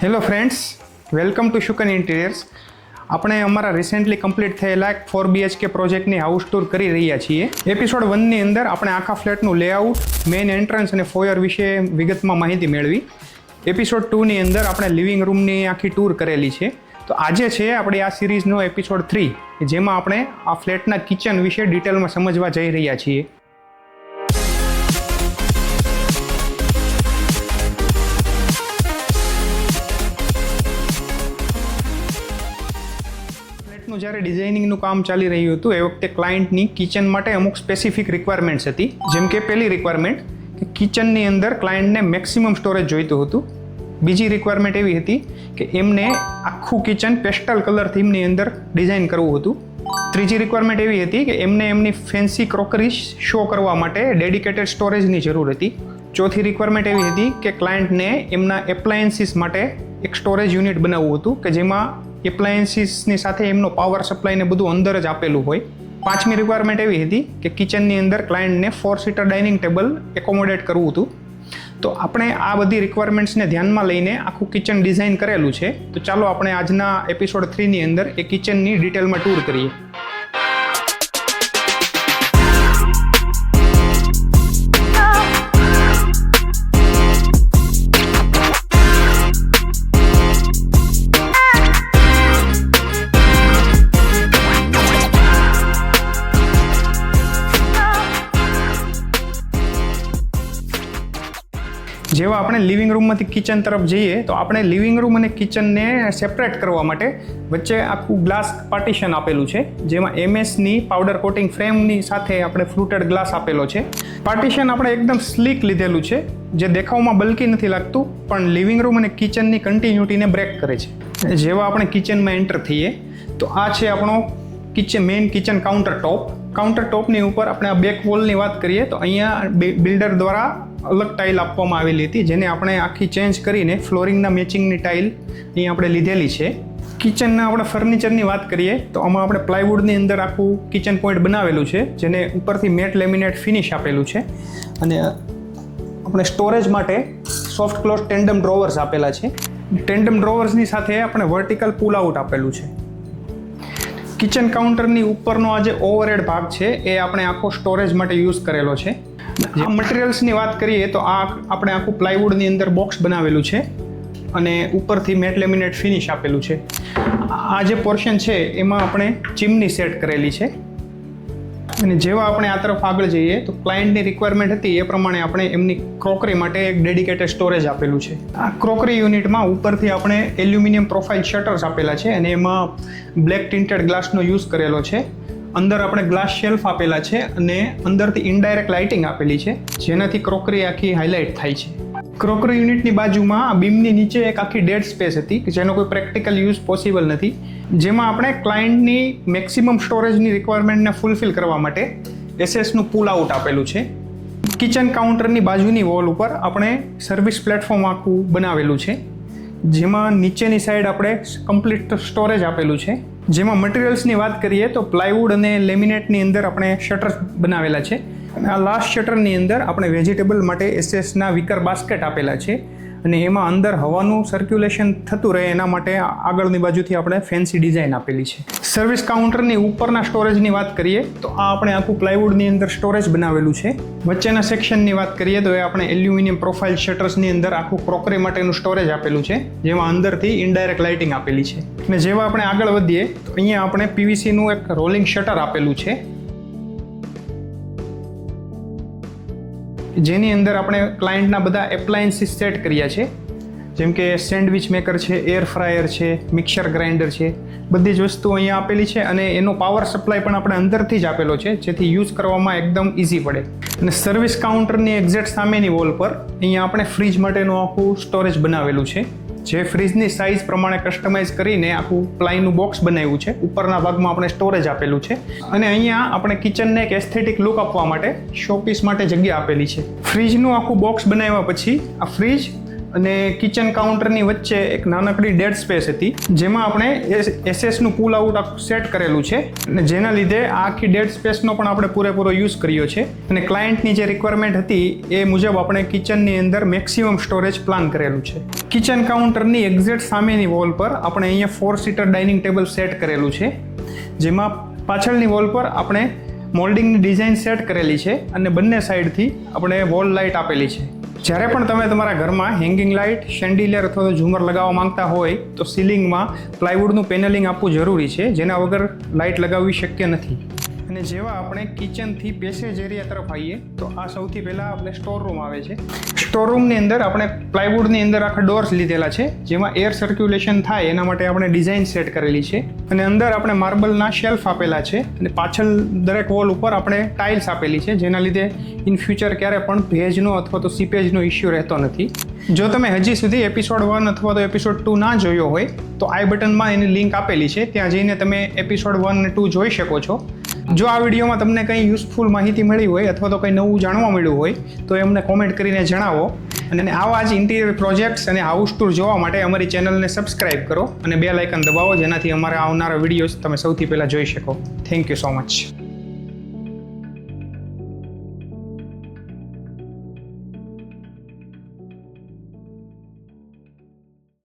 Hello friends, welcome to Shukan interiors. આપણે અમારા recently complete થયેલા 4 BHK પ્રોજેક્ટની હાઉસ ટૂર કરી રહ્યા છીએ. એપિસોડ 1ની અંદર આપણે આખા ફ્લેટનું લેઆઉટ, મેઇન એન્ટ્રન્સ અને ફોયર વિશે વિગતમાં માહિતી મેળવી. એપિસોડ 2ની અંદર આપણે લિવિંગ રૂમની આખી ટૂર કરેલી છે. તો આજે છે આપણી આ સિરીઝનો એપિસોડ 3, જેમાં આપણે આ ફ્લેટના કિચન વિશે ડિટેલમાં સમજવા જઈ રહ્યા છીએ. જ્યારે ડિઝાઇનિંગનું કામ ચાલી રહ્યું હતું એ વખતે ક્લાયન્ટની કિચન માટે અમુક સ્પેસિફિક રિક્વાયરમેન્ટ્સ હતી. જેમ કે પહેલી રિક્વાયરમેન્ટ કે કિચનની અંદર ક્લાયન્ટને મેક્સિમમ સ્ટોરેજ જોઈતું હતું. બીજી રિક્વાયરમેન્ટ એવી હતી કે એમને આખું કિચન પેસ્ટલ કલર થીમની અંદર ડિઝાઇન કરવું હતું. ત્રીજી રિક્વાયરમેન્ટ એવી હતી કે એમને એમની ફેન્સી ક્રોકરી શો કરવા માટે ડેડિકેટેડ સ્ટોરેજની જરૂર હતી. ચોથી રિક્વાયરમેન્ટ એવી હતી કે ક્લાયન્ટને એમના એપ્લાયન્સીસ માટે એક સ્ટોરેજ યુનિટ બનાવવું હતું કે જેમાં એપ્લાયન્સીસની સાથે એમનો પાવર સપ્લાયને બધું અંદર જ આપેલું હોય. પાંચમી રિક્વાયરમેન્ટ એવી હતી કે કિચનની અંદર ક્લાયન્ટને 4 સીટર ડાઇનિંગ ટેબલ એકોમોડેટ કરવું હતું. તો આપણે આ બધી રિક્વાયરમેન્ટ્સને ધ્યાનમાં લઈને આખું કિચન ડિઝાઇન કરેલું છે. તો ચાલો આપણે આજના એપિસોડ 3ની અંદર એ કિચનની ડિટેલમાં ટૂર કરીએ. જેવા આપણે લિવિંગ રૂમમાંથી કિચન તરફ જઈએ તો આપણે લિવિંગ રૂમ અને કિચનને સેપરેટ કરવા માટે વચ્ચે આખું ગ્લાસ પાર્ટીશન આપેલું છે, જેમાં એમએસની પાવડર કોટિંગ ફ્રેમની સાથે આપણે ફ્લુટેડ ગ્લાસ આપેલો છે. પાર્ટીશન આપણે એકદમ સ્લીક લીધેલું છે, જે દેખાવમાં બલ્કી નથી લાગતું પણ લિવિંગ રૂમ અને કિચનની કન્ટિન્યુટીને બ્રેક કરે છે. જેવા આપણે કિચનમાં એન્ટર થઈએ તો આ છે આપણો મેઇન કિચન કાઉન્ટર ટોપની ઉપર આપણે આ બેક વોલની વાત કરીએ તો અહીંયા બિલ્ડર દ્વારા અલગ ટાઇલ આપવામાં આવેલી હતી, જેને આપણે આખી ચેન્જ કરીને ફ્લોરિંગના મેચિંગની ટાઇલ અહીંયા આપણે લીધેલી છે. કિચનના આપણે ફર્નિચરની વાત કરીએ તો આમાં આપણે પ્લાયવુડની અંદર આખું કિચન પોઈન્ટ બનાવેલું છે, જેને ઉપરથી મેટ લેમિનેટ ફિનિશ આપેલું છે. અને આપણે સ્ટોરેજ માટે સોફ્ટ ક્લોઝ ટેન્ડમ ડ્રોવર્સ આપેલા છે. ટેન્ડમ ડ્રોવર્સની સાથે આપણે વર્ટિકલ પુલ આઉટ આપેલું છે. કિચન કાઉન્ટરની ઉપરનો આ જે ઓવરહેડ ભાગ છે એ આપણે આખો સ્ટોરેજ માટે યુઝ કરેલો છે. મટીરિયલ્સની વાત કરીએ તો આ આપણે આખું પ્લાયવુડની અંદર બોક્સ બનાવેલું છે અને ઉપરથી મેટ લેમિનેટ ફિનિશ આપેલું છે. આ જે પોર્શન છે એમાં આપણે ચીમની સેટ કરેલી છે. અને જેવા આપણે આ તરફ આગળ જઈએ તો ક્લાયન્ટની રિક્વાયરમેન્ટ હતી એ પ્રમાણે આપણે એમની ક્રોકરી માટે એક ડેડિકેટેડ સ્ટોરેજ આપેલું છે. આ ક્રોકરી યુનિટમાં ઉપરથી આપણે એલ્યુમિનિયમ પ્રોફાઇલ શટર્સ આપેલા છે અને એમાં બ્લેક ટિન્ટેડ ગ્લાસનો યુઝ કરેલો છે. અંદર આપણે ગ્લાસ શેલ્ફ આપેલા છે અને અંદરથી ઇનડાયરેક્ટ લાઇટિંગ આપેલી છે, જેનાથી ક્રોકરી આખી હાઇલાઇટ થાય છે. ક્રોકરી યુનિટની બાજુમાં બીમની નીચે એક આખી ડેડ સ્પેસ હતી કે જેનો કોઈ પ્રેક્ટિકલ યુઝ પોસિબલ નથી, જેમાં આપણે ક્લાયન્ટની મેક્સિમમ સ્ટોરેજની રિક્વાયરમેન્ટને ફૂલફિલ કરવા માટે એસએસનું પુલ આઉટ આપેલું છે. કિચન કાઉન્ટરની બાજુની વોલ ઉપર આપણે સર્વિસ પ્લેટફોર્મ આખું બનાવેલું છે, જેમાં નીચેની સાઈડ આપણે કમ્પ્લીટ સ્ટોરેજ આપેલું છે. જેમાં મટીરિયલ્સની વાત કરીએ તો પ્લાયવુડ અને લેમિનેટની અંદર આપણે શટર્સ બનાવેલા છે. અને આ લાસ્ટ શટરની અંદર આપણે વેજીટેબલ માટે એસએસના વિકર બાસ્કેટ આપેલા છે અને એમાં અંદર હવાનું સર્ક્યુલેશન થતું રહે એના માટે આગળની બાજુથી આપણે ફેન્સી ડિઝાઇન આપેલી છે. સર્વિસ કાઉન્ટરની ઉપરના સ્ટોરેજની વાત કરીએ તો આ આપણે આખું પ્લાયવુડની અંદર સ્ટોરેજ બનાવેલું છે. વચ્ચેના સેક્શનની વાત કરીએ તો એ આપણે એલ્યુમિનિયમ પ્રોફાઇલ શટર્સની અંદર આખું ક્રોકરી માટેનું સ્ટોરેજ આપેલું છે, જેમાં અંદરથી ઇનડાયરેક્ટ લાઇટિંગ આપેલી છે. અને જેવા આપણે આગળ વધીએ તો અહીંયા આપણે પીવીસીનું એક રોલિંગ શટર આપેલું છે, જેની અંદર આપણે ક્લાયન્ટના બધા એપ્લાયન્સીસ સેટ કર્યા છે, જેમ કે સેન્ડવિચ મેકર છે, એર ફ્રાયર છે, મિક્સર ગ્રાઇન્ડર છે, બધી જ વસ્તુઓ અહીંયા આપેલી છે. અને એનો પાવર સપ્લાય પણ આપણે અંદરથી જ આપેલો છે, જેથી યુઝ કરવામાં એકદમ ઇઝી પડે. અને સર્વિસ કાઉન્ટરની એક્ઝેક્ટ સામેની વોલ પર અહીંયા આપણે ફ્રીજ માટેનું આખું સ્ટોરેજ બનાવેલું છે, જે ફ્રીજની સાઇઝ પ્રમાણે કસ્ટમાઇઝ કરીને આખું પ્લાયનું બોક્સ બનાવ્યું છે. ઉપરના ભાગમાં આપણે સ્ટોરેજ આપેલું છે અને અહીંયા આપણે કિચનને એક એસ્થેટિક લુક આપવા માટે શોપીસ માટે જગ્યા આપેલી છે. ફ્રીજનું આખું બોક્સ બનાવ્યા પછી આ ફ્રીજ અને કિચન કાઉન્ટરની વચ્ચે એક નાનકડી ડેડ સ્પેસ હતી, જેમાં આપણે એસએસનું પુલ આઉટ સેટ કરેલું છે અને જેના લીધે આ આખી ડેડ સ્પેસનો પણ આપણે પૂરેપૂરો યુઝ કર્યો છે. અને ક્લાયન્ટની જે રિક્વાયરમેન્ટ હતી એ મુજબ આપણે કિચનની અંદર મેક્સિમમ સ્ટોરેજ પ્લાન કરેલું છે. કિચન કાઉન્ટરની એક્ઝેક્ટ સામેની વોલ પર આપણે અહીંયા 4 સીટર ડાઇનિંગ ટેબલ સેટ કરેલું છે, જેમાં પાછળની વોલ પર આપણે મોલ્ડિંગની ડિઝાઇન સેટ કરેલી છે અને બંને સાઈડથી આપણે વોલ લાઇટ આપેલી છે. જ્યારે પણ તમે તમારા ઘરમાં હેંગિંગ લાઇટ, શેન્ડિલિયર અથવા તો ઝુમર લગાવવા માંગતા હોય તો સીલિંગમાં પ્લાયવુડનું પેનલિંગ આપવું જરૂરી છે, જેના વગર લાઇટ લગાવવી શક્ય નથી. અને જેવા આપણે કિચનથી પેસેજ એરિયા તરફ આવીએ તો આ સૌથી પહેલાં આપણે સ્ટોર રૂમ આવે છે. સ્ટોર રૂમની અંદર આપણે પ્લાયવુડની અંદર આખા ડોર્સ લીધેલા છે, જેમાં એર સર્ક્યુલેશન થાય એના માટે આપણે ડિઝાઇન સેટ કરેલી છે. અને અંદર આપણે માર્બલના શેલ્ફ આપેલા છે અને પાછળ દરેક વોલ ઉપર આપણે ટાઇલ્સ આપેલી છે, જેના લીધે ઇન ફ્યુચર ક્યારે પણ ભેજનો અથવા તો સીપેજનો ઇસ્યુ રહેતો નથી. જો તમે હજી સુધી એપિસોડ 1 અથવા તો એપિસોડ 2 ના જોયો હોય તો આઈ બટનમાં એની લિંક આપેલી છે, ત્યાં જઈને તમે એપિસોડ 1 અને 2 જોઈ શકો છો. જો આ વિડીયોમાં તમને કંઈ યુઝફુલ માહિતી મળી હોય અથવા તો કંઈ નવું જાણવા મળ્યું હોય તો એમને કોમેન્ટ કરીને જણાવો. અને આવા જ ઇન્ટિરિયર પ્રોજેક્ટ્સ અને હાઉસ ટૂર જોવા માટે અમારી ચેનલને સબસ્ક્રાઇબ કરો અને બેલ આઇકન દબાવો, જેનાથી અમારા આવનારા વિડીયોઝ તમે સૌથી પહેલાં જોઈ શકો. Thank you so much.